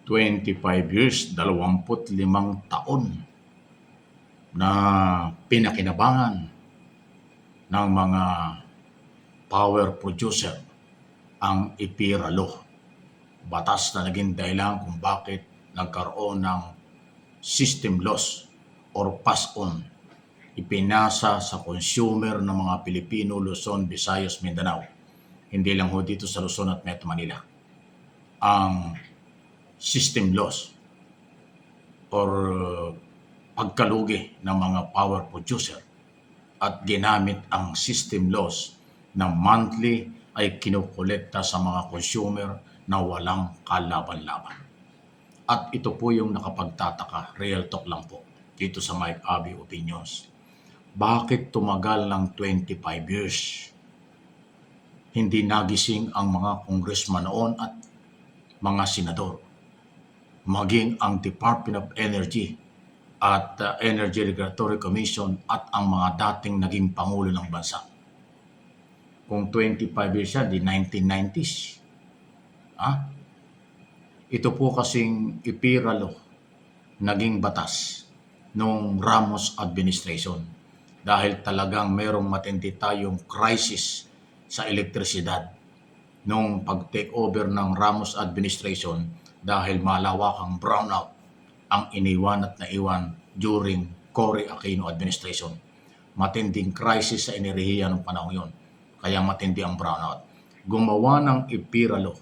25 years, 25 taon na pinakinabangan ng mga power producer ang IPIRA Law. Batas na naging dahilan kung bakit nagkaroon ng system loss or pass-on ipinasa sa consumer ng mga Pilipino, Luzon, Visayas, Mindanao. Hindi lang ho dito sa Luzon at Metro Manila. Ang system loss or pagkalugi ng mga power producer at ginamit ang system loss na monthly ay kinukolekta sa mga consumer na walang kalaban-laban. At ito po yung nakapagtataka, real talk lang po, dito sa Mike Abby Opinions. Bakit tumagal ng 25 years? Hindi nagising ang mga congressman noon at mga senador. Maging ang Department of Energy at Energy Regulatory Commission at ang mga dating naging Pangulo ng Bansa. Kung 25 years yan, di 1990s. Ito po kasing IPIRA Law, naging batas nung Ramos administration dahil talagang merong matindi tayong crisis sa elektrisidad nung pag-take over ng Ramos administration dahil malawakang brownout ang iniwan at naiwan during Cory Aquino administration. Matinding crisis sa enerhiya ng panahon yon, kaya matindi ang brownout. Gumawa ng IPIRA Law,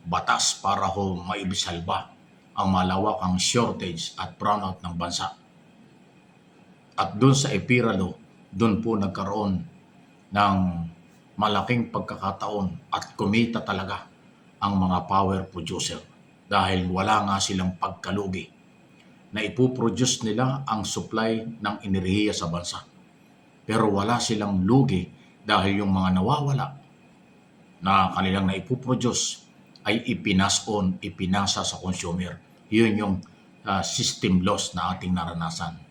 batas para ho maibisalba ang malawakang shortage at brownout ng bansa. At doon sa IPIRA Law, doon po nagkaroon ng malaking pagkakataon at kumita talaga ang mga power producer dahil wala nga silang pagkalugi na ipoproduce nila ang supply ng enerhiya sa bansa. Pero wala silang lugi dahil yung mga nawawala na kanilang naipoproduce ay ipinasa sa consumer. Yun yung system loss na ating naranasan.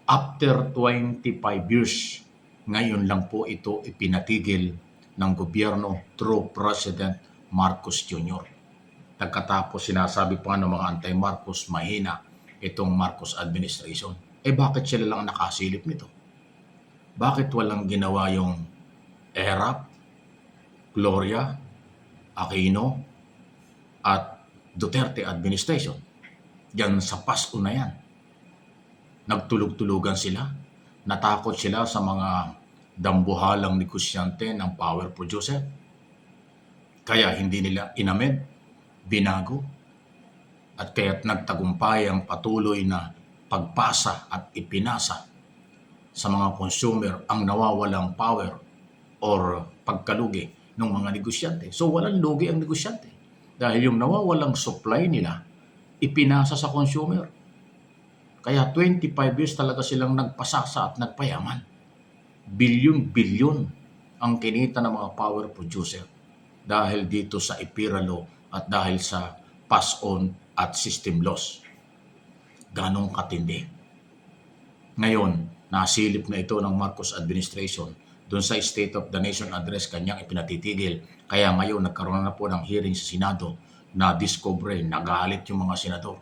After 25 years, ngayon lang po ito ipinatigil ng gobyerno through President Marcos Jr. Pagkatapos sinasabi pa ng mga anti-Marcos mahina itong Marcos administration. Bakit sila lang nakasilip nito? Bakit walang ginawa yung ERAP, Gloria, Aquino, at Duterte administration? Diyan sa PASO na yan. Nagtulog-tulugan sila. Natakot sila sa mga dambuhalang negosyante ng power producer. Kaya hindi nila inamed, binago, at kaya't nagtagumpay ang patuloy na pagpasa at ipinasa sa mga consumer ang nawawalang power or pagkalugi ng mga negosyante. So walang lugi ang negosyante dahil yung nawawalang supply nila ipinasa sa consumer. Kaya 25 years talaga silang nagpasasa at nagpayaman. Bilyon-bilyon ang kinita ng mga power producer dahil dito sa IPIRA Law at dahil sa pass-on at system loss. Ganong katindi. Ngayon, nasilip na ito ng Marcos administration doon sa State of the Nation address kanyang ipinatitigil. Kaya ngayon nagkaroon na po ng hearing sa Senado na discover, nagalit yung mga senador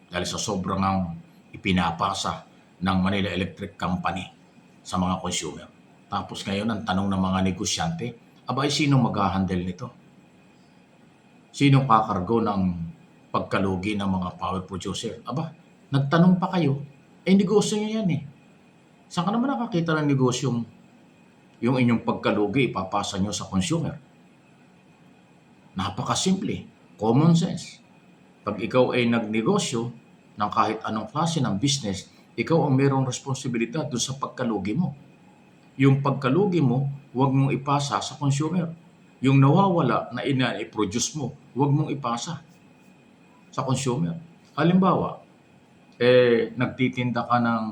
dahil sa sobrang ipinapasa ng Manila Electric Company sa mga consumer. Tapos ngayon ang tanong ng mga negosyante, abay sino mag-handle nito? Sino kakargo ng pagkalugi ng mga power producer? Aba, nagtanong pa kayo, negosyo nyo yan eh. Saan ka naman nakakita ng negosyong yung inyong pagkalugi ipapasa nyo sa consumer? Napakasimple, common sense. Pag ikaw ay nagnegosyo ng kahit anong klase ng business, ikaw ang mayroong responsibilidad doon sa pagkalugi mo. Yung pagkalugi mo, huwag mong ipasa sa consumer. Yung nawawala na i-produce mo, huwag mong ipasa sa consumer. Halimbawa, nagtitinda ka ng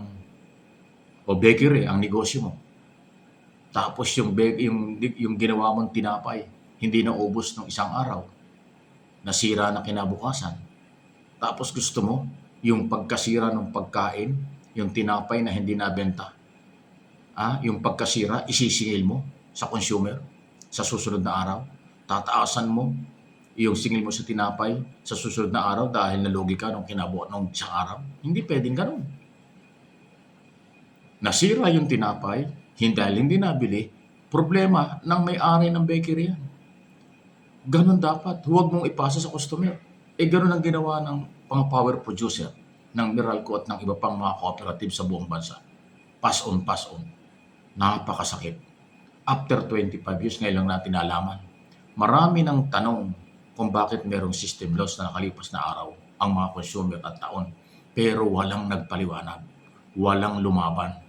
bakery ang negosyo mo. Tapos yung ginawa mong tinapay, hindi na ubos ng isang araw. Nasira na kinabukasan. Tapos gusto mo, yung pagkasira ng pagkain, yung tinapay na hindi nabenta, yung pagkasira, isisingil mo sa consumer sa susunod na araw. Tataasan mo yung singil mo sa tinapay sa susunod na araw dahil nalugi ka nung kinabuhat nung isang araw. Hindi pwedeng ganun. Nasira yung tinapay, dahil hindi nabili, problema ng may-ari ng bakery yan. Ganun dapat. Huwag mong ipasa sa customer. Ganun ang ginawa ng mga power producer ng Meralco at ng iba pang mga cooperative sa buong bansa. Pass on, pass on. Napakasakit. After 25 years, ngayon lang natin nalaman. Marami ng tanong kung bakit merong system loss na nakalipas na araw ang mga consumer at taon. Pero walang nagpaliwanag. Walang lumaban.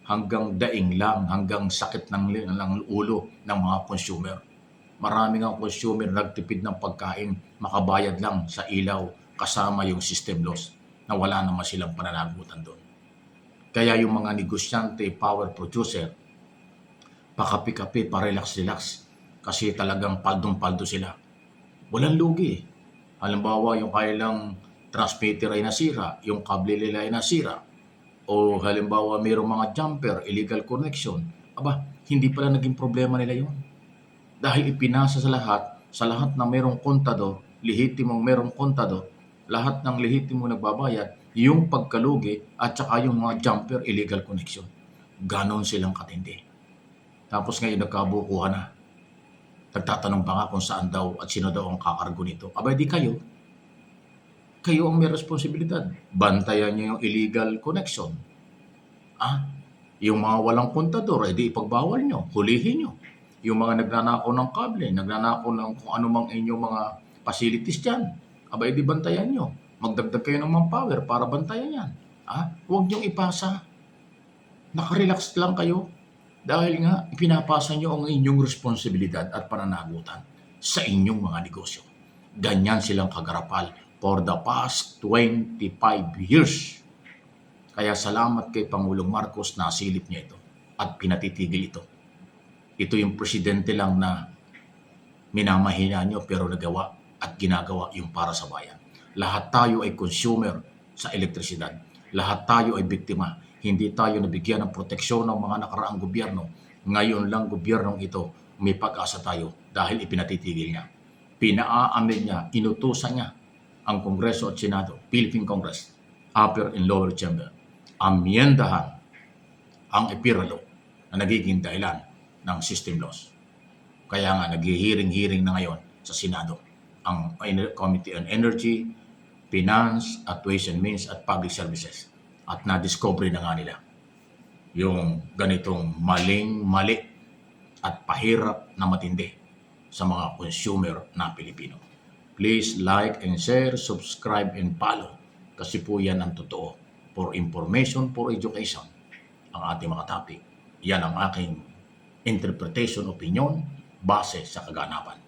Hanggang daing lang, hanggang sakit ng ulo ng mga consumer. Maraming ang consumer nagtipid ng pagkain, makabayad lang sa ilaw kasama yung system loss na wala naman silang pananagutan doon. Kaya yung mga negosyante, power producer, pakapi-kapi, pa-relax-relax kasi talagang paldong-paldo sila. Walang lugi. Halimbawa, yung kailang transmitter ay nasira, yung kable nila ay nasira, o halimbawa mayroong mga jumper, illegal connection, hindi pala naging problema nila yun. Dahil ipinasa sa lahat na mayroong kontador, lehitimong mayroong kontador, lahat ng lehitimong nagbabayad, yung pagkalugi at saka yung mga jumper illegal connection. Ganon silang katindi. Tapos ngayon nagkabukuhan na. Nagtatanong pa nga kung saan daw at sino daw ang kakargo nito. Di kayo. Kayo ang may responsibilidad. Bantayan niyo yung illegal connection. Yung mga walang kontador, di ipagbawal nyo, hulihin nyo. Yung mga nagnanakaw ng kable, nagnanakaw ng kung ano mang inyong mga facilities dyan, di bantayan nyo. Magdagdag kayo ng manpower para bantayan yan. Huwag nyong ipasa. Nakarelax lang kayo. Dahil nga, ipinapasa nyo ang inyong responsibilidad at pananagutan sa inyong mga negosyo. Ganyan silang kagarapal for the past 25 years. Kaya salamat kay Pangulong Marcos na silip niya ito at pinatitigil ito. Ito yung presidente lang na minamahina nyo pero nagawa at ginagawa yung para sa bayan. Lahat tayo ay consumer sa elektrisidad. Lahat tayo ay biktima. Hindi tayo nabigyan ng proteksyon ng mga nakaraang gobyerno. Ngayon lang gobyernong ito may pag-asa tayo dahil ipinatitigil niya. Pinaamin niya, inutusan niya ang Kongreso at Senado, Philippine Congress, upper and lower chamber, amyendahan ang EPIRA law na nagiging dahilan ng system loss. Kaya nga nag-hearing na ngayon sa Senado ang Committee on Energy, Finance at Ways and Means at Public Services. At na-discover na nga nila yung ganitong mali at pahirap na matindi sa mga consumer na Pilipino. Please like and share, subscribe and follow kasi po yan ang totoo. For information, for education, ang ating mga topic. Yan ang aking interpretation, opinion, base sa kaganapan.